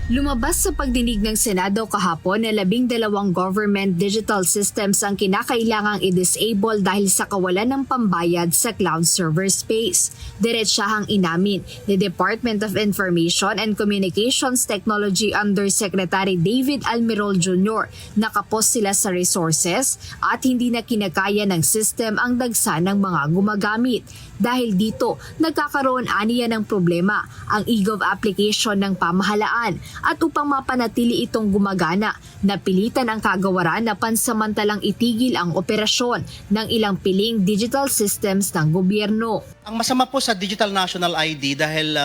Lumabas sa pagdinig ng Senado kahapon na 12 government digital systems ang kinakailangang i-disable dahil sa kawalan ng pambayad sa cloud server space. Diretsahang inamin ni Department of Information and Communications Technology Undersecretary David Almirol Jr. nakapos sila sa resources at hindi na kinakaya ng system ang dagsa ng mga gumagamit. Dahil dito, nagkakaroon aniya ng problema ang eGov application ng pamahalaan at upang mapanatili itong gumagana, napilitan ang kagawaran na pansamantalang itigil ang operasyon ng ilang piling digital systems ng gobyerno. Ang masama po sa Digital National ID dahil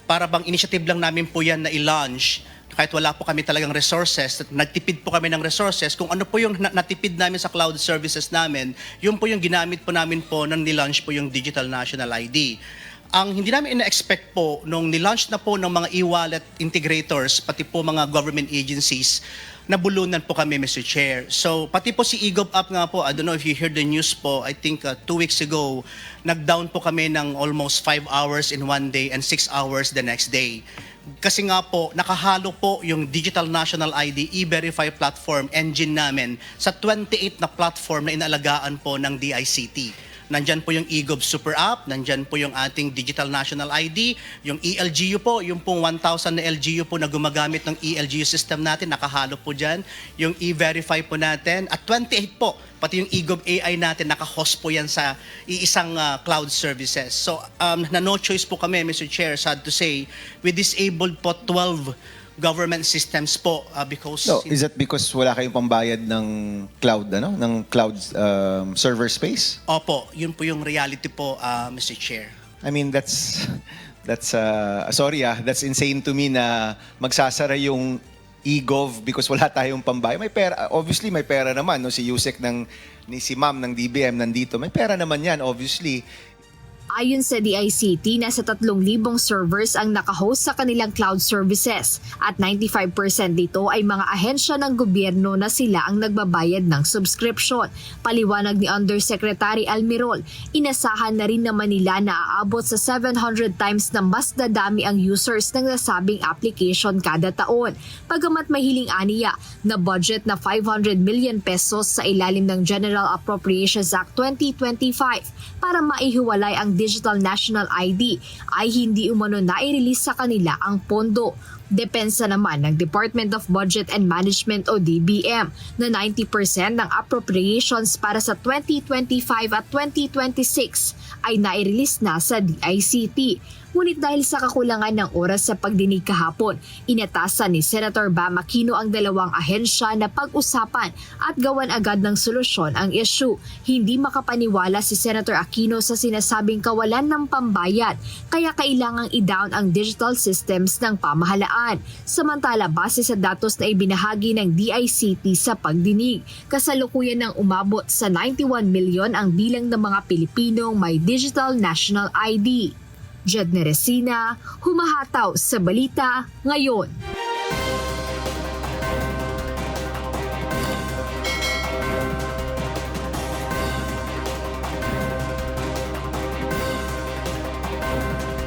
para bang initiative lang namin po yan na i-launch, kahit wala po kami talagang resources, nagtipid po kami ng resources, kung ano po yung natipid namin sa cloud services namin, yun po yung ginamit po namin po nang nilaunch po yung Digital National ID. Ang hindi namin ina-expect po, nung nilaunch na po ng mga e-wallet integrators, pati po mga government agencies, nabulunan po kami, Mr. Chair. So, pati po si eGov app nga po, I don't know if you heard the news po, I think 2 weeks ago, nag-down po kami ng almost 5 hours in one day and 6 hours the next day. Kasi nga po, nakahalo po yung Digital National ID E-Verify platform engine namin sa 28 na platform na inalagaan po ng DICT. Nandyan po yung eGov Super App, nandyan po yung ating Digital National ID, yung ELGU po, yung pong 1,000 na LGU po na gumagamit ng ELGU system natin, nakahalo po dyan. Yung E-Verify po natin, at 28 po, pati yung eGov AI natin, nakahost po yan sa iisang cloud services. So, na no choice po kami, Mr. Chair, sad to say, we disabled po 12 government systems po because... No, is that because wala kayong pambayad ng cloud, ng cloud server space? Opo, yun po yung reality po, Mr. Chair. I mean, that's sorry that's insane to me na magsasara yung eGov because wala tayong pambayad. May pera, obviously may pera naman, no? Si Yusek ni si Ma'am ng DBM nandito. May pera naman yan, obviously. Ayon sa DICT, nasa 3,000 servers ang nakahost sa kanilang cloud services at 95% dito ay mga ahensya ng gobyerno na sila ang nagbabayad ng subscription. Paliwanag ni Undersecretary Almirol, inasahan na rin naman nila na aabot sa 700 times na mas dadami ang users ng nasabing application kada taon. Pagamat mahiling aniya na budget na 500 million pesos sa ilalim ng General Appropriations Act 2025 para maihiwalay ang Digital National ID ay hindi umano nai-release sa kanila ang pondo. Depensa naman ng Department of Budget and Management o DBM na 90% ng appropriations para sa 2025 at 2026 ay nai-release na sa DICT. Ngunit dahil sa kakulangan ng oras sa pagdinig kahapon, inatasan ni Senator Bam Aquino ang dalawang ahensya na pag-usapan at gawan agad ng solusyon ang issue. Hindi makapaniwala si Senator Aquino sa sinasabing kawalan ng pambayad, kaya kailangang i-down ang digital systems ng pamahalaan. Samantala, base sa datos na ibinahagi ng DICT sa pagdinig, kasalukuyan ng umabot sa 91 milyon ang bilang ng mga Pilipinong may Digital National ID. Jedne Resina, humahataw sa balita ngayon.